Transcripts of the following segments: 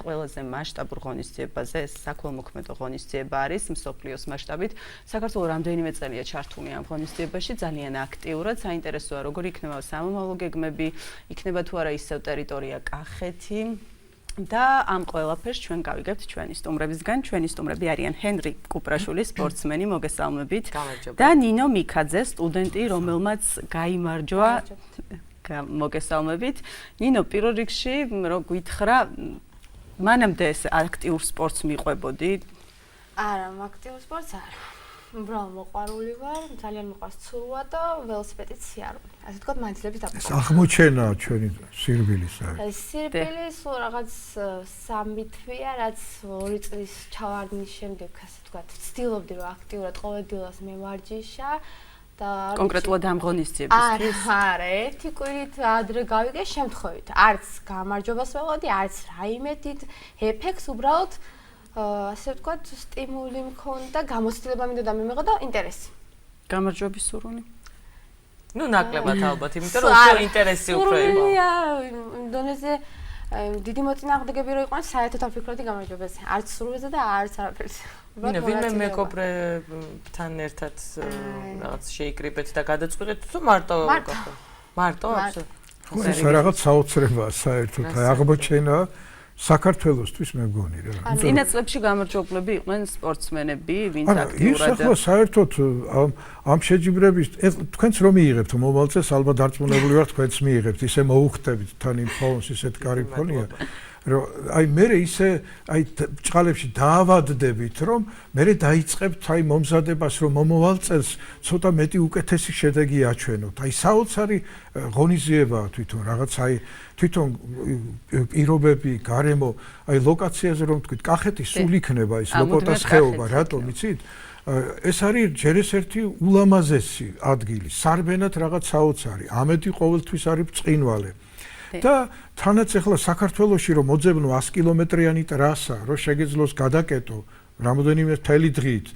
ყველაზე მასშტაბურ ღონისძიებაზე, ეს საქველმოქმედო ღონისძიება არის მსოფლიოს მასშტაბით. საქართველოს რამდენიმე წელია ჩართული ამ ღონისძიებაში, ძალიან აქტიურად. საინტერესოა, როგორ იქნება სამომავლო გეგმები, იქნება თუ არა ისევ ტერიტორია კახეთი. და ამ ყველაფერს ჩვენ გავიგებთ ჩვენი სტუმრებისგან. ჩვენი სტუმრები არიან ჰენრი კუპრაშვილი, სპორტსმენი, მოგესალმებით. და ნინო მიქაძე, სტუდენტი, რომელმაც გაიმარჯვა. მოგესალმებით. ნინო, პირველ რიგში რო გითხრა, მანამდე ეს აქტიურ სპორტს მიყვებოდი? არა, აქტიურ სპორტს არა. უბრალოდ მოყვარული ვარ, ძალიან მიყვარს ცურვა და ველოსიპედით სიარული. ასე ვთქვათ, მანძილების დაკვრა. ეს აღმოჩენა ჩვენი სირბილის არის. ეს სირბილი სულ რაღაც 3 თვეა, რაც 2 წლის ჩავარდნის შემდეგ, ასე ვთქვათ, ვცდილობდი რომ აქტიურად ყოველდღიურად მევარჯიშა და კონკრეტულად ამ ღონისძიებისთვის? არა, ერთი კვირით ადრე გავიგე შემთხვევით. არც გამარჯვებას ველოდი, არც რაიმე დიდ ეფექტს, უბრალოდ ასე ვთქვათ, სტიმული მქონდა, გამოცდილება მინდოდა მიმეღო და ინტერესი. გამარჯვების სურვილი? ნუ ნაკლებად ალბათ, იმიტომ რომ უფრო ინტერესი უფრო იყო. სურვილია, დონეზე დიდი მოწინააღმდეგები რო იყვნენ, საერთოდ არ ვფიქრობდი გამარჯვებაზე. არც სურვილზე და არც არაფერზე. ვინმე მეკობრებთან ერთად რაღაც შეიკრიბეთ და გადაწყვეტეთ თუ მარტო გახდა? მარტო აბსოლუტურად. ეს რაღაც საოცრებაა საერთოდ, აღმოჩენა საქართველოსთვის მე მგონი რა. წინა წლებში გამარჯვებლები იყვნენ სპორტსმენები, ვინც არა, ის აქტიურად. ახლა საერთოდ ამ შეჯიბრების თქვენც რომ მიიღებთ მომავალ წელს ალბათ დარწმუნებული ვარ თქვენც მიიღებთ, ისე მოუხდებით თან იმ ფონს ისეთ კარი ფონია. რომ აი მე ისე აი ჭყალებში დაავადდებით რომ მე დაიწყებთ აი მომზადებას რომ მომავალ წელს ცოტა მეტი უკეთესი შედეგი აჩვენოთ. აი საოცარი ღონისძიებაა თვითონ რაღაც აი თვითონ პირობები, გარემო, აი ლოკაციაზე რომ თქვით, კახეთი სულ იქნება ის ლოკოტას ხეობა, რატომ იცით? ეს არის ჯერ ეს ერთი ულამაზესი ადგილი, სარბენად რაღაც საოცარი, ამეთი ყოველთვის არის ბრწყინვალე. და თანაც ახლა საქართველოში რომ მოძებნო 100 კილომეტრიანი ტრასა, რომ შეგეძლოს გადაკეტო რამოდენიმე თელი დღით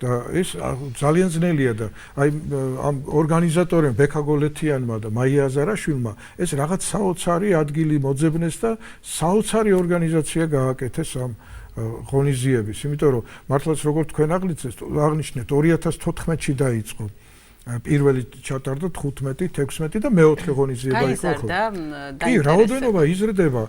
და ეს ძალიან ძნელია და აი ამ ორგანიზატორებმა ბექაგოლეთიანმა და მაია აზარაშვილმა ეს რაღაც საოცარი ადგილი მოძებნეს და საოცარი ორგანიზაცია გააკეთეს ამ ღონისძიების, იმიტომ რომ მართლაც როგორ თქვენ აღნიშნეთ 2014-ში დაიწყო. პირველი ჩატარდა 15, 16 და მეოთხე ღონისძიება იყო ხო? კი, რაოდენობა იზრდება.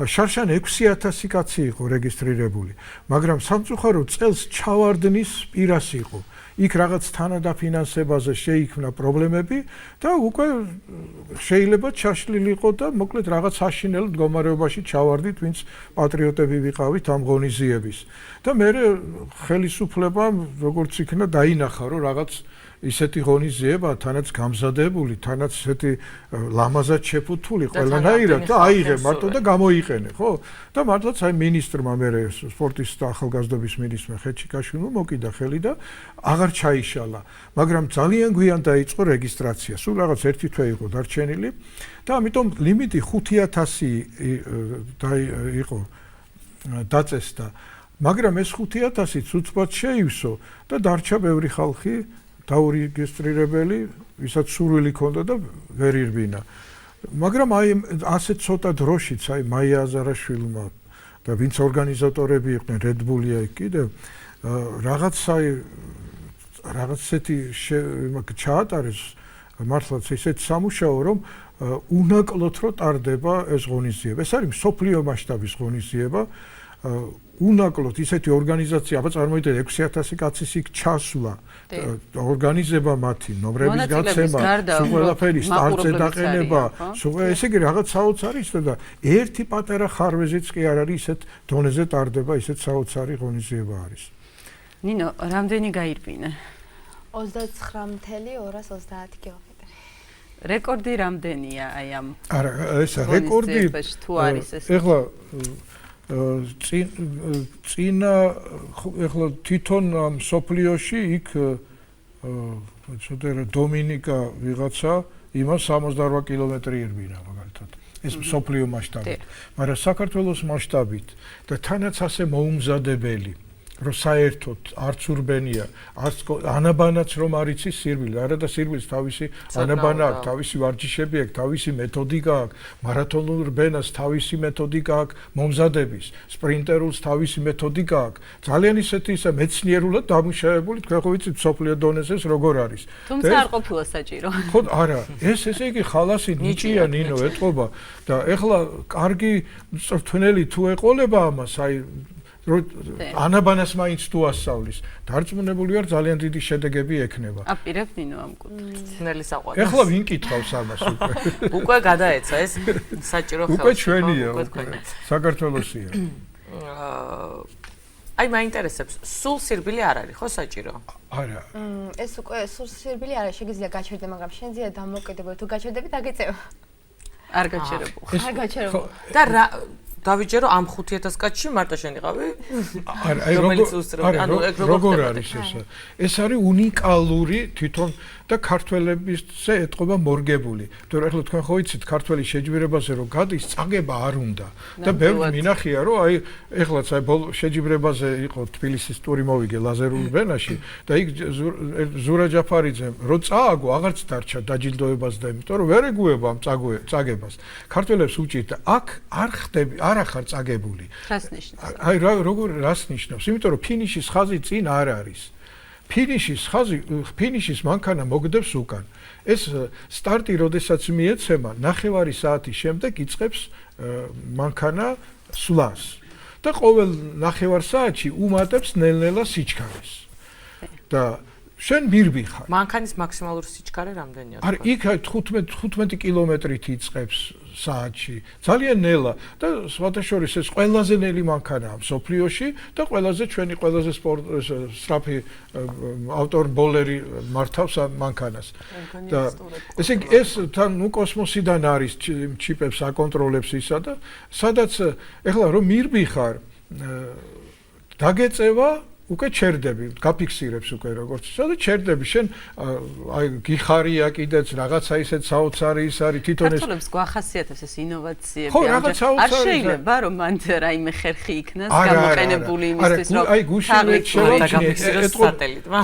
შარშან 6000 კაცი იყო რეგისტრირებული, მაგრამ სამწუხარო წელს ჩავარდნის პირას იყო. იქ რაღაც თანადაფინანსებაზე შეიქმნა პრობლემები და უკვე შეიძლება ჩაშლილიყო და მოკლედ რაღაც საშინელ მდგომარეობაში ჩავარდით, ვინც პატრიოტები ვიყავით ამ ღონისძიების. და მე ხელისუფლებამ როგორც იქნა დაინახა, რომ რაღაც ისეთი ღონისძიება თანაც გამზადებული, თანაც ესეთი ლამაზად შეფუთული ყველანაირად და აიღე მარტო და გამოიყენე, ხო? და მართლაც აი მინისტრმა მე სპორტის და ახალგაზრდობის მინისტრმა ხეჩიკაშვილმა მოკიდა ხელი და აღარ ჩაიშალა, მაგრამ ძალიან გვიან დაიწყო რეგისტრაცია. სულ რაღაც 1 თვე იყო დარჩენილი და ამიტომ ლიმიტი 5000 იყო დაწესდა. მაგრამ ეს 5000-იც უცბად შეივსო და დარჩა ბევრი ხალხი დაურეგისტრირებელი, ვისაც სურვილი ჰქონდა და ვერ ირბინა. მაგრამ აი ასე ცოტა დროშიც აი მაია აზარაშვილმა და ვინც ორგანიზატორები იყვნენ Red Bull-ია კიდე რაღაცეთი ჩაატარეს მართლაც ისეთ სამუშაო რომ უნაკლოდ რო ტარდება ეს ღონისძიება. ეს არის მსოფლიო მასშტაბის ღონისძიება. უნაკლოდ ისეთი ორგანიზაცია, აბა წარმოიდგინეთ 6000 კაცის იქ ჩასვლა, ორგანიზება მათი, ნომრების გაცემა, სულ ყველაფერი სტარტზე დაყენება, ესე იგი რაღაც საოცარი ისე და ერთი პატარა ხარვეზიც კი არ არის ისეთ დონეზე ტარდება, ისეთ საოცარი ღონისძიება არის. ნინო, რამდენი გაირბინე? 29.230 კილომეტრი. რეკორდი რამდენია აი ამ? არა, ეს რეკორდი თუ არის ეს. ეხლა წინა ეხლა თვითონ სოფლიოში იქ ცოტა დომინიკა ვიღაცა იმას 68 კილომეტრი ირბინა მაგალითად. ეს სოფლიო მასშტაბით. მაგრამ საქართველოს მასშტაბით და თანაც ასე მოუმზადებელი რომ საერთოდ არც ურბენია, არც ანაბანაც რომ არ იცის სირბილი, არა და სირბილს თავისი ანაბანა აქვს, თავისი ვარჯიშები აქვს, თავისი მეთოდიკა აქვს, მარათონულ რბენას თავისი მეთოდიკა აქვს, მომზადების, სპრინტერულს თავისი მეთოდიკა აქვს. ძალიან ისეთი მეცნიერულად დამუშავებული, თქვენ ხო ვიცით სოფლიო დონეზე როგორ არის. თუმცა არ ყოფილა საჭირო. ხო, არა, ესე იგი ხალასი ნიჭია ნინო ეტყობა და ეხლა კარგი მწვრთნელი თუ ეყოლება ამას, აი ანაბანას მაინც თუ ასწავლის, დარწმუნებული ვარ ძალიან დიდი შედეგები ექნება. აპირებ ნინო ამ კუთხით. ძნელი საყვარელს. ეხლა ვინ კითხავს ამას უკვე? უკვე გადაეცა ეს საჭირო ხელს. უკვე ჩვენია, საქართველოსია. აი მაინტერესებს, სულ სირბილი არ არის, ხო საჭირო? არა. ეს უკვე სულ სირბილი არ არის, შეგიძლია გაჩერდე, მაგრამ შენზეა დამოკიდებული, თუ გაჩერდები დაგეწევა. არ გაჩერებულ. არ გაჩერებულ. და რა დავიჯერო ამ 5000 კაცში მარტო შენ იყავი? არა, როგორ არის ეს? ეს არის უნიკალური თვითონ და ქართველებისზე ეთყობა მორგებული. თორე ახლა თქვენ ხო იცით ქართველი შეჯიბრებაზე რომ გადის, წაგება არ უნდა. და ბევრი მინახია რომ აი ეხლაც აი შეჯიბრებაზე იყო თბილისის ტური მოვიგე ლაზერულ ბენაში და იქ ზურა ჯაფარიძემ რომ წააგო აღარც დარჩა დაჯილდოებას და იმიტომ რომ ვერ ეგუება ამ წაგებას. ქართველებს უჭირთ აქ არ ხდები, არ ახარ წაგებული. რას ნიშნავს? აი როგორ რას ნიშნავს? იმიტომ რომ ფინიშის ხაზი წინ არ არის. ფინიშის მანქანა მოგდებს უკან. ეს სტარტი როდესაც მიეცემა, 9 საათის შემდეგ იწყებს მანქანა სვლას. და ყოველ 9 საათში უმატებს ნელ-ნელა სიჩქარეს. და შენ მირბიხარ. მანქანის მაქსიმალური სიჩქარე რამდენია? არ იქ 15 კილომეტრით იწყებს საათში. ძალიან ნელა და სხვადასხვა ეს ყველაზე ნელი მანქანაა მსოფლიოში და ჩვენი ყველაზე სწრაფი ავტობოლერი მართავს ამ მანქანას. და ესე იგი ეს თან კოსმოსიდან არის ჩიპებს აკონტროლებს ისა და სადაც ეხლა რომ მირბიხარ დაგეწევა უკვე ჩერდები, გაფიქსირებს უკვე როგორც ისა და ჩერდები შენ აი გიხარია კიდეც რაღაცა ისეთ საოცარი ის არის თვითონ ეს ქართველებს გვახასიათებს ეს ინოვაციები. არ შეიძლება რომ მან რაიმე ხერხი იქნას გამოყენებული იმისთვის რომ აი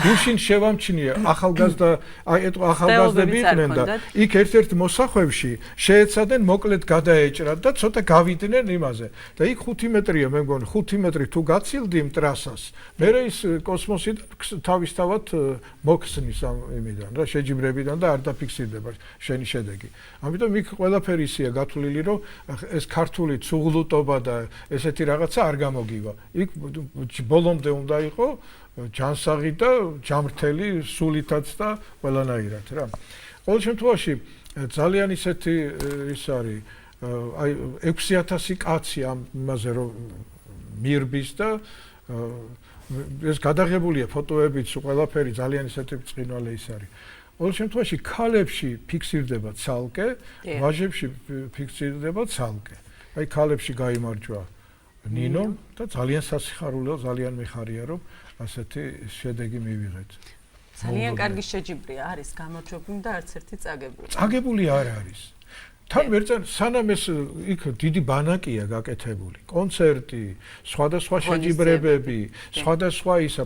გუშინ შევამჩნია ახალგაზრდა აი ეტყვა ახალგაზრდები იყვნენ და იქ ერთ-ერთ მოსახვევში შეეცადნენ მოკლედ გადაეჭრათ და ცოტა გავიდნენ იმაზე და იქ 5 მეტრია მე მგონი 5 მეტრი თუ გაცილდი იმ ტრასას ის კოსმოსიდან თავისთავად მოხსნის ამ იმიდან რა შეჯიბრებიდან და არ დაფიქსირდება შენი შედეგი. ამიტომ იქ ყველაფერი ისეა გათვლილი რომ ეს ქართული ცუღლუტობა და ესეთი რაღაცა არ გამოგივა. იქ ბოლომდე უნდა იყო ჯანსაღი და ჯამრთელი სულითაც და ყველანაირად რა. ყოველ შემთხვევაში ძალიან ისეთი ის არის აი 6000 კაცი ამ იმაზე რომ მირბის და ეს გადაღებულია ფოტოებიც ყველაფერი ძალიან ისეთი ბრწყინვალე ის არის. ყოველ შემთხვევაში ქალებში ფიქსირდება ცალკე, ვაჟებში ფიქსირდება ცალკე. აი ქალებში გაიმარჯვა ნინო და ძალიან სასიხარულო, ძალიან მიხარია რომ ასეთი შედეგი მივიღეთ. ძალიან კარგი შეჯიბრია არის გამარჯვებული და არც ერთი წაგებული. წაგებული არ არის. თან ვერწან სანამ ეს იქ დიდი ბანაკია გაკეთებული, კონცერტი, სხვადასხვა შეჯიბრებები, სხვადასხვა ისა,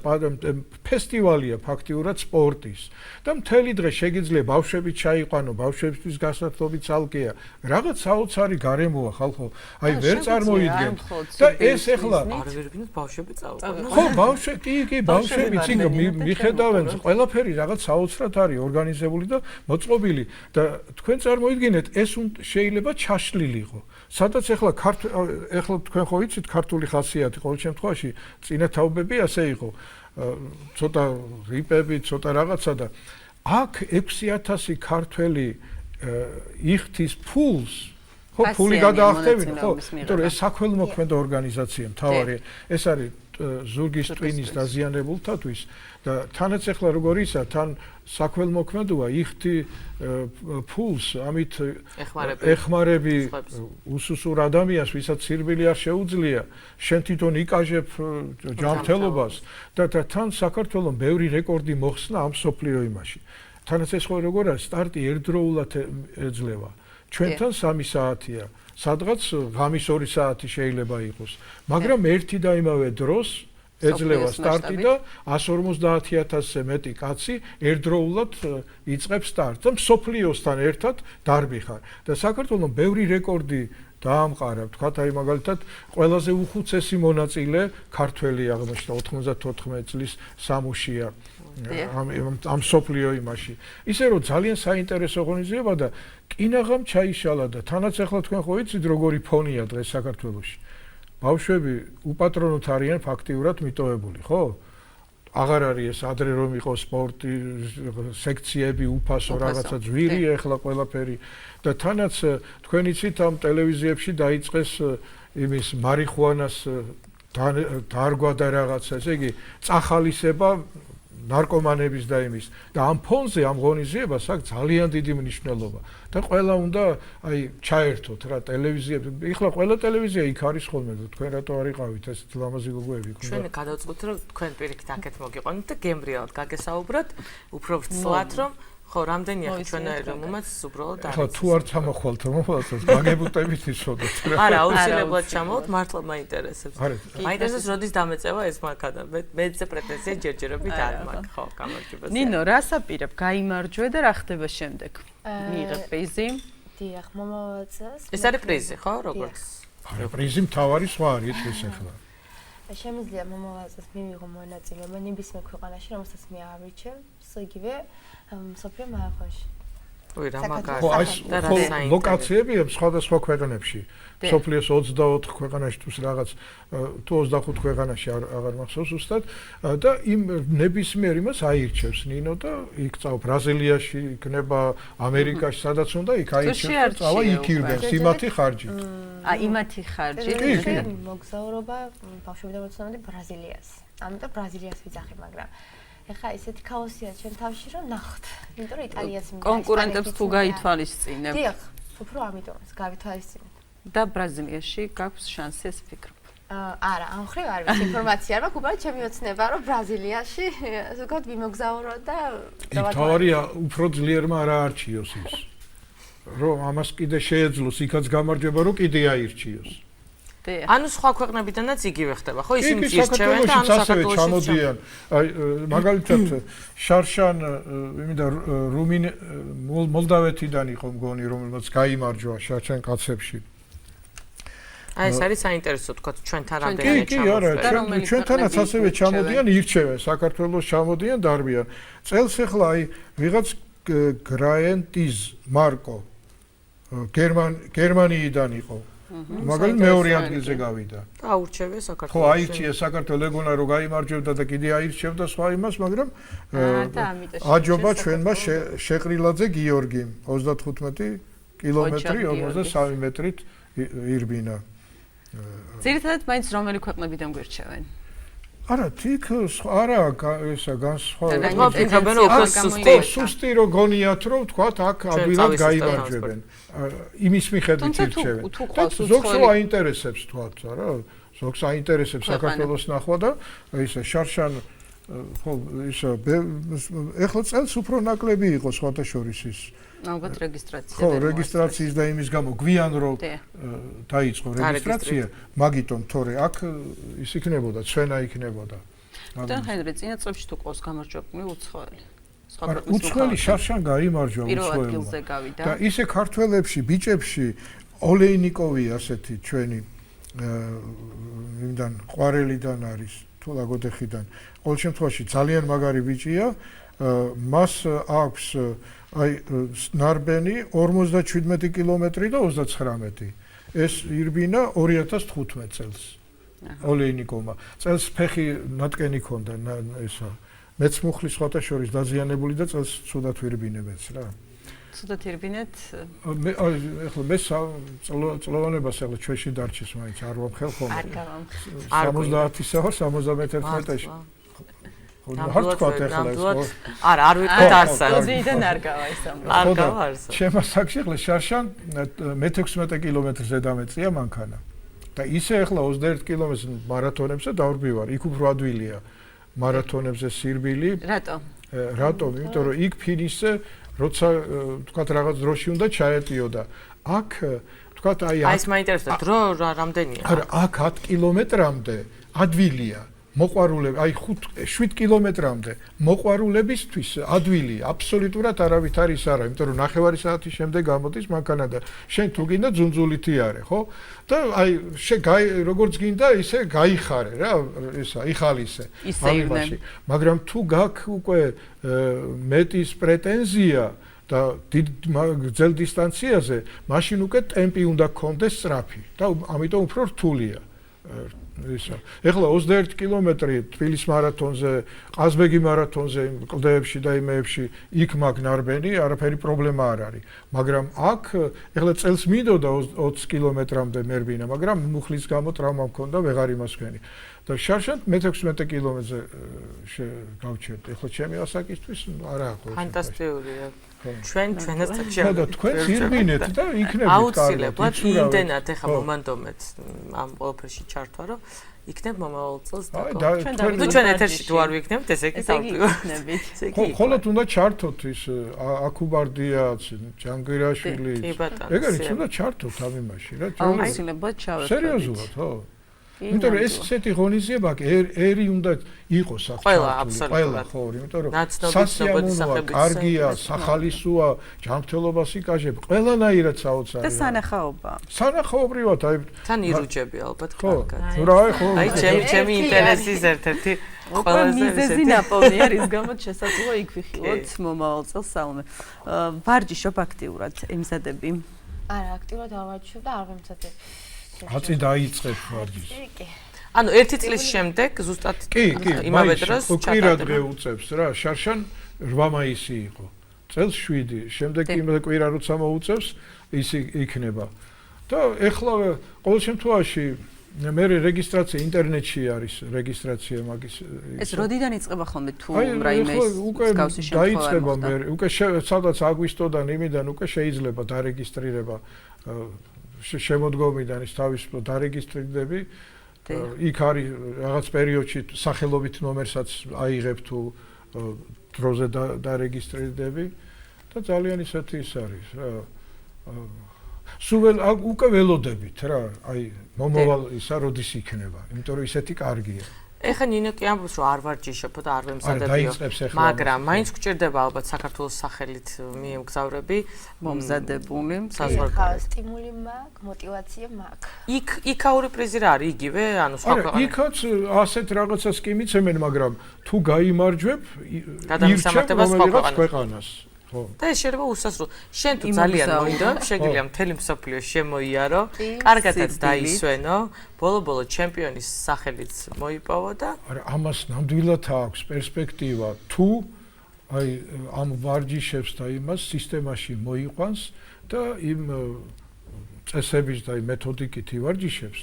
ფესტივალია ფაქტიურად სპორტის და მთელი დღე შეგიძლია ბავშვები ჩაიყვანო, ბავშვებისთვის გასართობი ცალკეა. რაღაც საოცარი გარემოა ხალხო, აი ვერ წარმოიდგენ. და ეს ეხლა არ ვერბინოთ ბავშვები წავიყვანო. ხო, ბავშვებიც იქ მიხედავენ, ყველაფერი რაღაც საოცრად არის ორგანიზებული და მოწყობილი და თქვენ წარმოიდგინეთ ეს შეიძლება ჩაშლილიყო. სადაც ეხლა თქვენ ხო იცით ქართული ხასიათი ყოველ შემთხვევაში წინათაობები ასე იყო. ცოტა რიპები, ცოტა რაღაცა და აქ 6000 ქართველი იხთის ფულს ხო ფული გადაახტევინა ხო? იმიტომ რომ ეს საქველმოქმედო ორგანიზაცია მთავარი ეს არის ზურგის ტვინის დაზიანებულთათვის და თანაც ეხლა როგორ ისა თან საქველმოქმედოა იხთი ფულს ამით ეხმარები უსუსურ ადამიანს ვისაც სირბილი არ შეუძლია შენ თვითონ იკაჟებ ჯანმრთელობას და თან საქართველოს ბევრი რეკორდი მოხსნა ამ სოფლიო იმაში თანაც ეს ხო როგორ არის სტარტი ერთდროულად ეძლევა ჩვენთან 3 საათია სადღაც ღამის 2 საათი შეიძლება იყოს მაგრამ ერთი და იმავე დროს ეძლევა სტარტი და 150,000-ზე მეტი კაცი ერთდროულად იწყებს სტარტს და მსოფლიოსთან ერთად დარბიხარ და საქართველოს ბევრი რეკორდი დაამყარა, თქვათ აი მაგალითად ყველაზე უხუცესი მონაწილე ქართველი აღმოჩნდა 94 წლის სამუშია ამ სოფლიო იმაში. ისე რომ ძალიან საინტერესო ღონისძიება და კინაღამ ჩაიშალა და თანაც ახლა თქვენ ხო იცით როგორი ფონია დღეს საქართველოში. ბავშვები უპატრონოთ არიან ფაქტიურად მიტოვებული, ხო? აღარ არის ეს ადრე რომ იყო სპორტი, სექციები, უფასო რაღაცა ძვირი ახლა ყველაფერი და თანაც თქვენ იცით ამ ტელევიზიებში დაიწყეს იმის მარიხუანას დარგვა და რაღაცა, ესე იგი წახალისება ნარკომანების და იმის და ამ ფონზე ამ ღონისძიებას აქვს ძალიან დიდი მნიშვნელობა და ყველა უნდა აი ჩაერთოთ რა ტელევიზიები. ეხლა ყველა ტელევიზია იქ არის ხოლმე და თქვენ რატო არ იყავით ეს ლამაზი გოგოები? ჩვენ გადავწყვიტეთ რომ თქვენ პირიქით აქეთ მოგიყვანოთ და გემრიელად გაგესაუბროთ, უფრო ვრცლად რომ ხო, რამდენია ჩვენაერ რომელმაც უბრალოდ არის. ახლა თუ არ ჩამოხვალთ რომელსაც გაგებუტებით ისოდოთ რა. არა, აუცილებლად ჩამოვთ, მართლა მაინტერესებს. მაინტერესებს როდის დამეწევა ეს მანქანა. მეზე პრეტენზია ჯერჯერობით არ მაქვს, ხო, გამარჯობა. ნინო, რას აპირებ? გაიმარჯვე და რა ხდება შემდეგ? მიიღებ პრიზი? დიახ, მომავალ წელს. ეს არის პრიზი, ხო, როგორც? არა, პრიზი მთავარი სხვა არის ეს ახლა. შემიძლია მომავალ წელს მივიღო მონაწილეობა ნებისმიერ ქვეყანაში, რომელსაც მე ავირჩევ, იგივე მსოფლიო მარათონში. ой, რა მაგარი. ხო, ეს ლოკაციებია სხვადასხვა ქვეყნებში. მსოფლიოს 24 ქვეყანაში თუ რაღაც თუ 25 ქვეყანაში აღარ მახსოვს უბრალოდ და იმ ნებისმიერ იმას აირჩევს ნინო და იქ წავა ბრაზილიაში, იქნება ამერიკაში, სადაც უნდა იქ აირჩევს, წავა იქ ირბენს იმათი ხარჯით. იმათი ხარჯით. კი, მოგზაურობა ბავშვებიდან მოცემული ბრაზილიას. ამიტომ ბრაზილიას ვიძახი, მაგრამ ეხა ესეთი ქაოსია ჩვენ თავში რომ ნახოთ. იმიტომ რომ იტალიას კონკურენტებს თუ გაითვალისწინებ. დიახ, უფრო ამიტომაც გავითვალისწინებ. და ბრაზილიაში გაქვს შანსი ეს ფიქრობ. არა, ამ ხრივ არ ვიცი ინფორმაცია, მაგრამ უბრალოდ ჩემი ოცნება რომ ბრაზილიაში ზოგადად ვიმოგზაურო და თავარია უფრო ძლიერმა არ აარჩიოს ის. რომ ამას კიდე შეეძლოს იქაც გამარჯვება რომ კიდე აირჩიოს. ანუ სხვა ქვეყნებიდანაც იგივე ხდება, ხო? ისინი ირჩევენ და ანუ საქართველოში ჩამოდიან. აი მაგალითად შარშან იმიდა მოლდავეთიდან იყო მგონი რომელმაც გაიმარჯვა შარშან კაცებში. აი ეს არის საინტერესო თქვა ჩვენთან რამდენია ჩამოვიდა. კი, არა, ჩვენთანაც ასევე ჩამოდიან, ირჩევენ, საქართველოს ჩამოდიან, დარბიან. წელს ახლა აი ვიღაც გრაენტიზ მარკო გერმანიიდან იყო. მაგალითად მეორე ადგილზე გავიდა. აურჩევია საქართველოს. ხო, აირჩია საქართველოს ეგონა რომ გაიმარჯვებდა და კიდე აირჩევდა სხვა იმას, მაგრამ აჯობა ჩვენმა შეყრილაძე გიორგიმ 35 კილომეტრი 53 მეტრით ირბინა. ძირითადად მაინც რომელი ქვეყნებიდან გვირჩევენ? არა, თიქ არა ესა განსხვავება. თქვა ფიქრობენ რომ უფრო სუსტი რო გონიათ რომ თქვათ აქ ადვილად გაიმარჯვებენ. იმის მიხედვით ირჩევენ. ზოგს რო აინტერესებს თქვათ, არა? ზოგს აინტერესებს საქართველოს ნახვა და ისე შარშან ხო ისე ეხლა წელს უფრო ნაკლები იყო სხვათა შორის ის. ალბათ რეგისტრაცია. ხო, რეგისტრაციის და იმის გამო გვიან რო დაიწყო რეგისტრაცია, მაგიტომ თორე აქ ის იქნებოდა, ჩვენა იქნებოდა. და ჰენრი წინა წლებში თუ ყავს გამარჯვებული უცხოელი. უცხოელი შარშან გაიმარჯვა პირველ ადგილზე გავიდა. და ისე ქართველებში, ბიჭებში ოლეინიკოვი ასეთი ჩვენი იმდან ყვარელიდან არის, თუ ლაგოდეხიდან. ყოველ შემთხვევაში ძალიან მაგარი ბიჭია, მას აქვს აი ნარბენი 57 კილომეტრი და 39. ეს ირბინა 2015 წელს. ოლეინიკოვმა. წელს ფეხი ნატკენი ქონდა ესა. მეც მუხლის სხვათა შორის დაზიანებული და წელს ცუდად ვირბინებეც რა. ცუდად ირბინეთ? ეხლა მე წლოვანებას ახლა ჩვენში დარჩეს მაინც არ ვამხელ ხოლმე. არ გავამხელ. 70-ისა ვარ 71-ში. არ თქვა ახლა ეს. არა, არ ვიტყვით არსად. ზედან არ გავა ეს ამბავი. არ გავა არსად. ჩემო საკში ახლა შარშან მე-16 კილომეტრზე დამეწია მანქანა. და ისე ახლა 21 კილომეტრს მარათონებზე დავრბივარ. იქ უფრო ადვილია მარათონებზე სირბილი. რატო? რატომ? იმიტომ რომ იქ ფინიშზე როცა თქვათ რაღაც დროში უნდა ჩაეტიო და აქ თქვათ აი ეს მაინტერესებს დრო რამდენია? არა, აქ 10 კილომეტრამდე ადვილია. მოყვარულები, აი 5-7 კილომეტრამდე მოყვარულებისთვის ადვილი აბსოლუტურად არავით არის არა, იმიტომ რომ 9 საათის შემდეგ გამოდის მანქანა და შენ თუ გინდა ძუნძულითი არე, ხო? და აი როგორც გინდა ისე გაიხარე რა, ისა იხალისე ამაში. მაგრამ თუ გაქვს უკვე მეტის პრეტენზია და ძელ დისტანციაზე, მაშინ უკვე ტემპი უნდა გქონდეს სწრაფი და ამიტომ უფრო რთულია. ისა. ეხლა 21 კილომეტრი თბილისის მარათონზე, ყაზბეგი მარათონზე, კლდეებში და იმეებში იქ მაგ ნარბენი, არაფერი პრობლემა არ არის. მაგრამ აქ ეხლა წელს მინდოდა 20 კილომეტრამდე მერბინა, მაგრამ მუხლის გამო ტრავმა მქონდა, ვეღარ იმასვენი. და შარშან მე-16 კილომეტრზე გავჩერდი. ეხლა ჩემი ასაკისთვის არა ხო. ფანტასტიკურია. ჩვენაც წებში და თქვენ ირბინეთ და იქნებით აუცილებლად იმდენად ეხა მომანდომეთ ამ ყველაფერში ჩართვა, რომ იქნებ მომავალ წელს ჩვენ ეთერში თუ არ ვიქნებთ, ესე იგი დავიქნებით. ხოლოდ უნდა ჩართოთ ის აკუბარდიაც, ჯანგირაშვილი. ეგ არის უნდა ჩართოთ ამ იმაში რა. აუცილებლად ჩავერთვით. სერიოზულად, ხო? იმიტომ რომ ესეთი ღონისძიება ერი უნდა იყოს აღჭურვილი. ყველა ხო, იმიტომ რომ სასიამოვნოა, კარგია, სახალისოა, ჯანმრთელობას იკაჟებ, ყველანაირად საოცარია. და სანახაობა. სანახაობრივად აი თან ირუჯები ალბათ კარგად. აი ჩემი ინტერესის ერთ-ერთი ყველაზე მიზეზი ნაპოვნი არის, გამოც შესაძლოა იქ ვიხილოთ მომავალ წელს საუბრობ. ვარჯიშობ აქტიურად, ემზადები? არა, აქტიურად არ ვარჯიშობ და არ ვემზადებ. აწი დაიწყებ ვარჯიშს. კი. ანუ 1 წლის შემდეგ ზუსტად იმავე დროს კვირა დღე უწევს რა, შარშან 8 მაისი იყო. წელს 7, შემდეგ იმავე კვირა როცა მოუწევს, ის იქნება. და ეხლა ყოველ შემთხვევაში მე რეგისტრაცია ინტერნეტში არის, რეგისტრაცია მაგის. ეს როდიდან იწყება ხოლმე თუ რაიმე მსგავსი შემთხვევა დაიწყება მე, უკვე სადაც აგვისტოდან იმიდან უკვე შეიძლება დარეგისტრირება შემოდგომიდან ის თავისუფლად დარეგისტრირდები. იქ არის რაღაც პერიოდში სახელობით ნომერსაც აიღებ თუ დროზე დარეგისტრირდები და ძალიან ისეთი ის არის რა. სულ უკვე ველოდებით რა, აი მომავალ ისა როდის იქნება, იმიტომ რომ ისეთი კარგია. ეხა ნინო კი ამბობს რომ არ ვარჯიშობ და არ ვემზადებიო, მაგრამ მაინც გჭირდება ალბათ საქართველოს სახელით მიემგზავრები მომზადებული საზღვარგარეთ. სტიმული მაქვს, მოტივაცია მაქვს. იქაური პრიზი რა არის იგივე, ანუ სხვა ქვეყანაში. იქაც ასეთ რაღაცას კი მიცემენ, მაგრამ თუ გაიმარჯვებ, გადამისამართება სხვა ქვეყანას. ხო. და ეს შეიძლება უსასრულო. შენ თუ ძალიან მოინდა, შეგიძლია მთელი მსოფლიო შემოიარო, კარგადაც დაისვენო, ბოლო-ბოლო ჩემპიონის სახელიც მოიპოვო და არა, ამას ნამდვილად აქვს პერსპექტივა, თუ აი ამ ვარჯიშებს და იმას სისტემაში მოიყვანს და იმ წესების და მეთოდიკით ივარჯიშებს,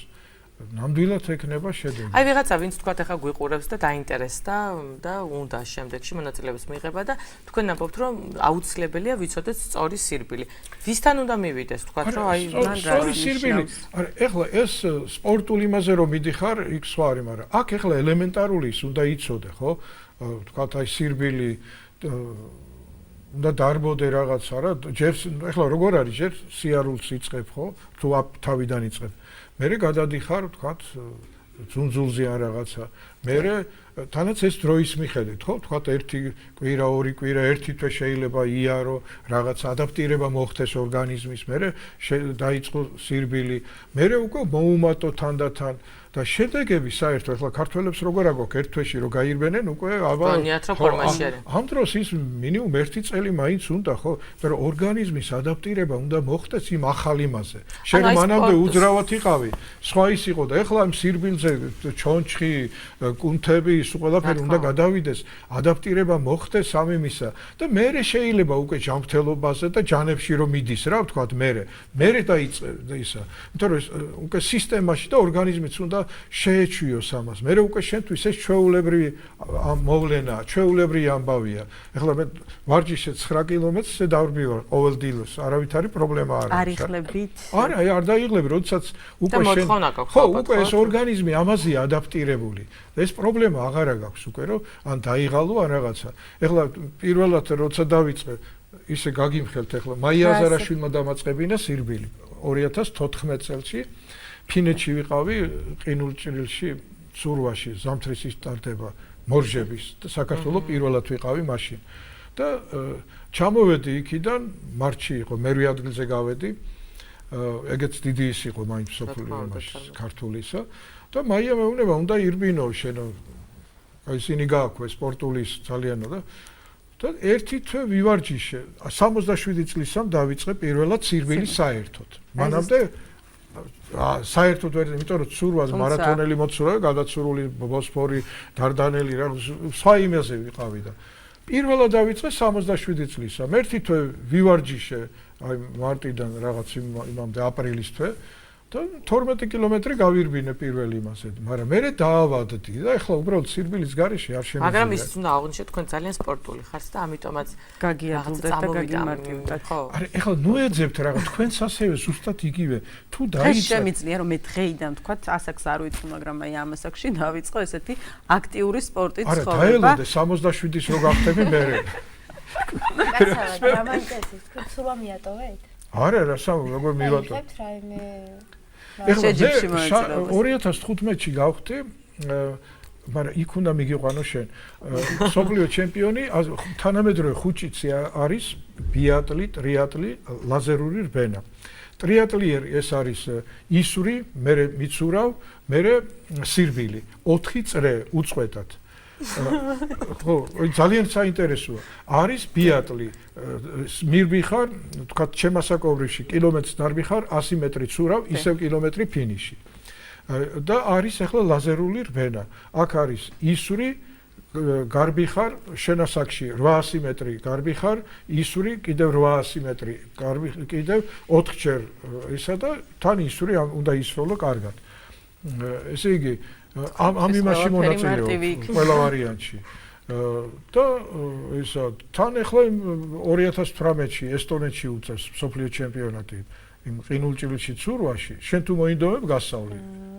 ნამდვილად ეკნება შედეგი. აი ვიღაცა ვინც თქვათ ახლა გვიყურებს და დაინტერესდა და უნდა შემდეგში მონაწილეობის მიიღება და თქვენ ნაბობთ რომ აუცილებელია ვიცოდეთ სწორი სირბილი. ვისთან უნდა მივიდეს თქვათ რომ აი სწორი სირბილი. არა, ეხლა ეს სპორტულ იმაზე რომ მიდიხარ, იქ სხვა არის, მაგრამ აქ ეხლა ელემენტარული ის უნდა იცოდე, ხო? თქვათ აი სირბილი უნდა დარბოდე რაღაცა რა, ჯერ ეხლა როგორ არის, ჯერ სიარულს იწყებ, ხო? თუ თავიდან იწყებ. მერე გადადიხარ, თქვათ, ძუნძულზე ან რაღაცა. მერე თანაც ეს დროის მიხედვით, ხო? თქვათ, ერთი კვირა, ორი კვირა, ერთი თვე შეიძლება იარო, რაღაც ადაპტირება მოხდეს ორგანიზმის, მერე დაიწყო სირბილი, მერე უკვე მოუმატო თანდათან და შედეგები საერთოდ ახლა ქართველებს როგორ აგვაქვს ერთ თვეში რომ გაირბენენ უკვე აბა ამ დროს ის მინიმუმ 1 წელი მაინც უნდა ხო იმიტომ რომ ორგანიზმის ადაპტირება უნდა მოხდეს იმ ახალ იმაზე შენ მანამდე უძრავად იყავი სხვა ის იყო და ახლა იმ სირბილზე ჩონჩხი კუნთები ის ყველაფერი უნდა გადავიდეს ადაპტირება მოხდეს ამ იმისა და მერე შეიძლება უკვე ჯანმრთელობაზე და ჯანებში რომ მიდის რა ვთქვათ მერე დაიწყება ისა იმიტომ რომ უკვე სისტემაში და ორგანიზმიც უნდა შეეჩვიოს ამას. მე უკვე შენთვის ეს ჩვეულებრივი მოვლენაა, ჩვეულებრივი ამბავია. ეხლა მე ვარჯიშე 9 კილომეტრზე დავრბივარ ყოველდღიურად. არავითარი პრობლემა არ არის. არიხლებით? არა, არ დაიღლები, როდესაც უკვე შენ ხო, უკვე ეს ორგანიზმი ამაზეა ადაპტირებული. ეს პრობლემა აღარა გაქვს უკვე, რომ ან დაიღალო ან რაღაცა. ეხლა პირველად როცა დავიწყე, ისე გაგიმხელთ ეხლა მაია აზარაშვილმა დამაწყებინა სირბილი 2014 წელს. ფინეთში ვიყავი ყინულჭრილში წურვაში ზამთრის სტარტება მორჟების და საქართველოს პირველად ვიყავი მაშინ. და ჩამოვედი იქიდან, მარტში იყო, მერვე ადგილზე გავედი. ეგეც დიდი ის იყო მაინც სოფლიო ქართულისა და მაია მეუბნება უნდა ირბინო შენ აი ისინი გააქვე სპორტული ძალიანო და ერთი თვე ვივარჯიშე 67 წლისამ დავიწყე პირველად სირბილი საერთოდ მანამდე საერთოდ ვერ იმიტომ რომ ცურვას მარათონელი მოცურავე გადაცურული ბოსფორი დარდანელი რა სხვა იმაზე ვიყავი და პირველად დავიწყე 67 წლისამ ერთი თვე ვივარჯიშე აი მარტიდან რაღაც იმამდე აპრილის თვე და 12 კილომეტრი გავირბინე პირველ იმაზე, მაგრამ მე დაავადდი და ეხლა უბრალოდ სირბილის garaში არ შემიძლია. მაგრამ ისიც უნდა აღვნიშნოთ, თქვენ ძალიან სპორტული ხართ და ამიტომაც გაგიაძლევთ და გაგიმარტივებთ. ხო. არა, ეხლა ნუ ეძებთ რაღაც, თქვენც ასევე ზუსტად იგივე. თუ დღეს დაიწყე შემიძლია რომ მე დღეიდან თქვათ ასაკს არ ვიცი, მაგრამ აი ამ ასაკში დავიწყო ესეთი აქტიური სპორტით არა, ცხოვრება. დაელოდე 67-ის რო გავხდები მე. მასალა გამანკესი, თქვენ სულა მიატოვეთ? არა, როგორ მივატო? ხებთ რაიმე ეხლა შეჯიბრში მოეწევა. 2015-ში გავხდი, მაგრამ იქ უნდა მიგიყვანო შენ. სოფლიო ჩემპიონი თანამედროვე ხუჭიცი არის ბიატლი, ტრიატლი, ლაზერული რბენა. ტრიატლიერი ეს არის ისური, მე მიცურავ, მე სირბილი, 4 წრე უწყვეტად. ხო, ძალიან საინტერესოა. არის ბიატლი, მირბი ხარ, თქვათ ჩემასაკოვრიში კილომეტრს დარბი ხარ 100 მეტრი ცურავ, ისევ კილომეტრი ფინიში. და არის ახლა ლაზერული რბენა. აქ არის ისური გარბი ხარ, შენასაკში 800 მეტრი გარბი ხარ, ისური კიდევ 800 მეტრი გარბი კიდევ 4 ჯერ ისა და თან ისური უნდა ისროლო კარგად. ესე იგი ამ იმაში მონაწილეობ ყველა ვარიანტში. და ისა თან ახლა 2018-ში ესტონეთში უწევს სოფლიო ჩემპიონატი იმ ყინულჭილში ცურვაში. შენ თუ მოინდომებ გასავლი.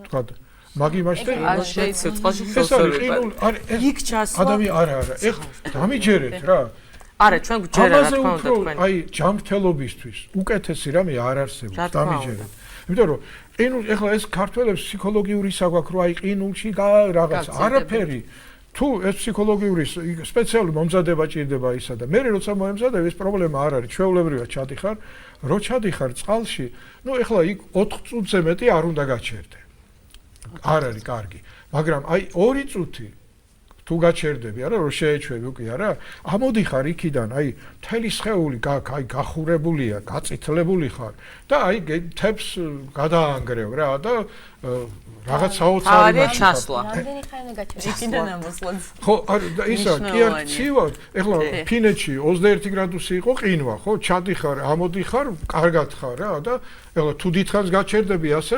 თქვა მაგ იმაში არ შეიცოცხლში ეს არის ყინულ არა იქ ჩასვა ადამი არა ეხლა დამიჯერეთ რა. არა ჩვენ გვჯერა რა თქმა უნდა თქვენ. აი ჯანმრთელობისთვის უკეთესი რამე არ არსებობს დამიჯერეთ. იმიტომ რომ ყინულ ეხლა ეს ქართველებს ფსიქოლოგიური საგვაქვს რომ აი ყინულში რაღაც არაფერი თუ ეს ფსიქოლოგიური სპეციალური მომზადება ჭირდება ისა და მე როცა მოემზადებ ეს პრობლემა არ არის ჩვეულებრივად ჩადიხარ რო ჩადიხარ წყალში ნუ ეხლა იქ 4 წუთზე მეტი არ უნდა გაჩერდე არ არის კარგი მაგრამ აი 2 წუთი თუ გაჩერდები არა რომ შეეჩვევი უკვე არა ამოდიხარ იქიდან აი მთელი სხეული აი გახურებულია გაწითლებული ხარ და აი თებს გადაანგრევ რა და რაღაც საოცარი ჩასვლა რამდენი ხანი უნდა გაჩერდეს იქიდან ამოსვლაც ხო ისა კი არ ცივად ეხლა ფინეთში 21 გრადუსი იყო ყინვა ხო ჩადიხარ ამოდიხარ კარგად ხარ რა და ეხლა თუ დიდხანს გაჩერდები ასე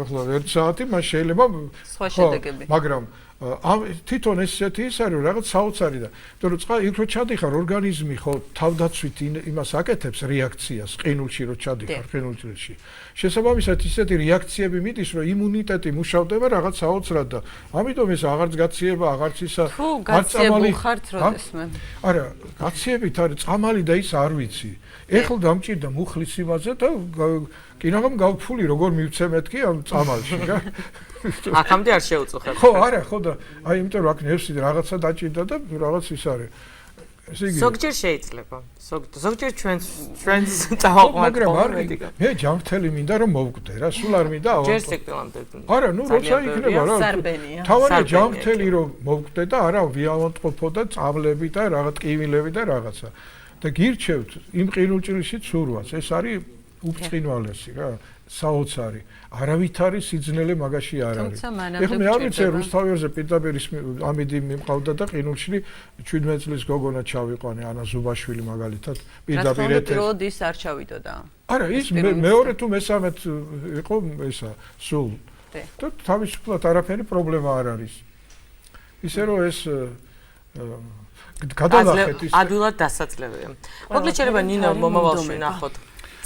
ეხლა 1 საათი მას შეიძლება სხვა შედეგები მაგრამ ამ თვითონ ესეთი ის არის რაღაც საოცარი და იმიტომ რომ წყალი იქ რო ჩადიხარ ორგანიზმი ხო თავდაცვით იმას აკეთებს რეაქციას ყინულში რო ჩადიხარ ყინულში შესაბამისად ისეთი რეაქციები მიდის რომ იმუნიტეტი მუშავდება რაღაც საოცრად და ამიტომ ეს აღარც გაციება აღარც ისა გაციებული ხართ როდესმე არა გაციებით არის წამალი და ის არ ვიცი ეხლა დამჭირდა მუხლის იმაზე და კინაღამ გავფული როგორ მივცე მეთქი ამ წამალში რა აქამდე არ შეუწუხებ ხო არა ხო და აი იმიტომ რომ აქ ნევსი რაღაცა დაჭირდა და რაღაც ის არის ესე იგი ზოგჯერ შეიძლება ზოგჯერ ჩვენს დავაყენებთ მე ჯანმრთელი მინდა რომ მოვკვდე რა სულ არ მინდა ჯერ სექტილამდე არა ნუ როცა იქნება რა სარბენია თავარია ჯანმრთელი რომ მოვკვდე და არა ვიავადყოფო და წავლები და რაღაც ტკივილები და რაღაცა და გირჩევთ იმ ყინულჭილში ცურვას ეს არის უფრთხილვალესი რა საოცარი არავითარი სიძნელე მაგაში არ არის ეხლა მე არ ვიცი რუსთავიერზე პირდაპირ ამიდი მიმყავდა და ყინულში 17 წლის გოგონა ჩავიყვანე ანა ზუბაშვილი მაგალითად პირდაპირ ეთერ ის არ ჩავიდოდა არა ის მეორე თუ მესამე იყო ესა სულ და თავისუფლად არაფერი პრობლემა არ არის ისე რომ ეს გადავახეთ ის ადვილად დასაძლებელია მოკლედ შეიძლება ნინო მომავალში ნახოთ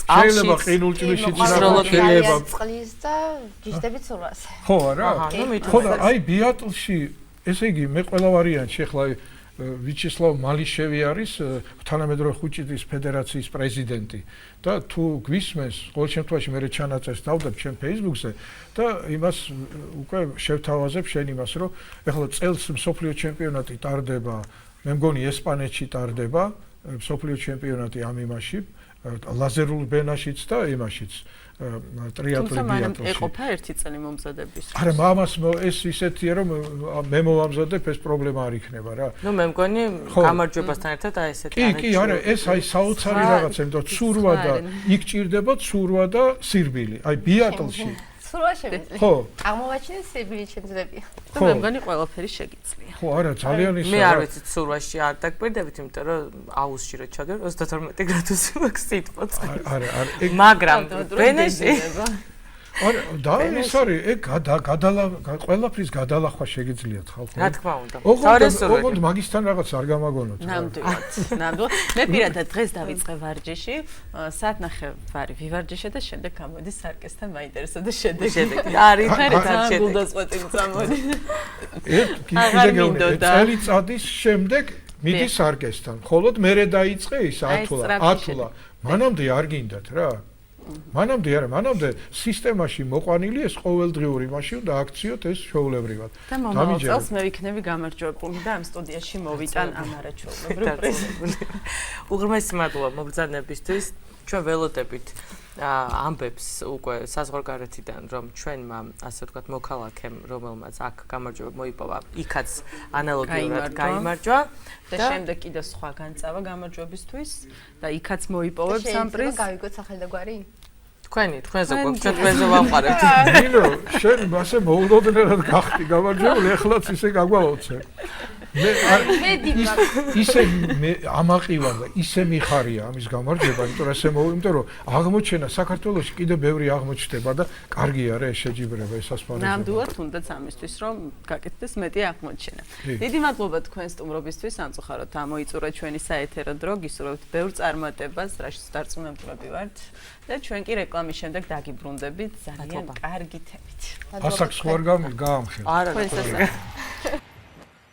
შეიძლება ყინულჭილში წინააღმდეგ წყლის და ჯიშდებით სულას ხო არა ხო და აი ბიატლში ესე იგი მე ყველა ვარიანტში ახლა ვიჩესლავ მალიშევი არის თანამედროვე ხუჭიდის ფედერაციის პრეზიდენტი და თუ გვისმენს ყოველ შემთხვევაში მე ჩანაწერს დავდებ ჩემ Facebook-ზე და იმას უკვე შევთავაზებ შენ იმას რომ ეხლა წელს მსოფლიო ჩემპიონატი ტარდება მე მგონი ესპანეთში ტარდება მსოფლიო ჩემპიონატი ამ იმაში ლაზერულ ბენაშიც და იმაშიც ტრიატლონ ბიატლონში. ეყოფა ერთი წელი მომზადების. არა, მამას ეს ისეთია რომ მე მოვამზადებ ეს პრობლემა არ იქნება რა. ნუ მე მგონი გამარჯვებასთან ერთად აი ესეთი არის. კი, არა, ეს აი საოცარი რაღაცა, იმიტომ ცურვა და იქ ჭირდება ცურვა და სირბილი. აი ბიატლში. ცურვა შემიძლია. ხო. აღმოვაჩინე სირბილი შემიძლია. და მე მგონი ყველაფერი შეგიძლია. ხო, არა, ძალიან ისე. მე არ ვიცი ცურვაში არ დაგკვირდებით, იმიტომ რომ აუზში რო ჩაგერ 32 გრადუსი მაქვს სიტყვაც. არა, მაგრამ ბენეში არა, და ეს არის, ეგ ყველაფრის გადალახვა შეგიძლიათ ხალხო. რა თქმა უნდა. ოღონდ მაგისთან რაღაც არ გამაგონოთ. ნამდვილად. მე პირადად დღეს დავიწყე ვარჯიში, საათ ნახევარი ვივარჯიშე და შემდეგ გამოდის სარკესთან მაინტერესებდა შედეგი. არის ძალიან გულდაწყვეტი წამოდი. წელიწადის შემდეგ მიდი სარკესთან. ხოლოდ მერე დაიწყე ის ათულა. მანამდე არ გინდათ რა. მანამდე სისტემაში მოყვანილი ეს ყოველდღიური მაშინ უნდა აქციოთ ეს ჩვეულებრივად. და მომავალ წელს მე ვიქნები გამარჯვებული და ამ სტუდიაში მოვიტან ამ არაჩვეულებრივ პრეზიდენტს. უღრმესი მადლობა მოგზაურობისთვის. ჩვენ ველოდებით ამბებს უკვე საზღვარგარეთიდან რომ ჩვენმა ასე ვთქვათ მოქალაქემ რომელმაც აქ გამარჯვება მოიპოვა იქაც ანალოგიურად გაიმარჯვა და შემდეგ კიდე სხვა განწავა გამარჯვებისთვის და იქაც მოიპოვებს ამ პრიზს. გავიგოთ სახელი და გვარი? თქვენზე გვაქვს ჩვენ თქვენზე ვამყარებთ. ნინო, შენ მასე მოულოდნელად გახდი გამარჯვებული, ეხლაც ისე გაგვაოცე. ისე ამაყივარ და ისე მიხარია ამის გამარჯვება, იმიტომ რომ აღმოჩენა საქართველოში კიდე ბევრი აღმოჩნდება და კარგია რა ეს შეჯიბრება ეს ასპარეზობა. ნამდვილად თუნდაც ამისთვის რომ გაკეთდეს მეტი აღმოჩენა. დიდი მადლობა თქვენ სტუმრობისთვის, სამწუხაროდ ამოიწურა ჩვენი საეთერო დრო, გისურვებთ ბევრ წარმატებას, რაშიც დარწმუნებული ვართ და ჩვენ კი რეკლამის შემდეგ დაგიბრუნდებით ძალიან კარგი თემით. ასაკს ხوار გაამხელე. არა,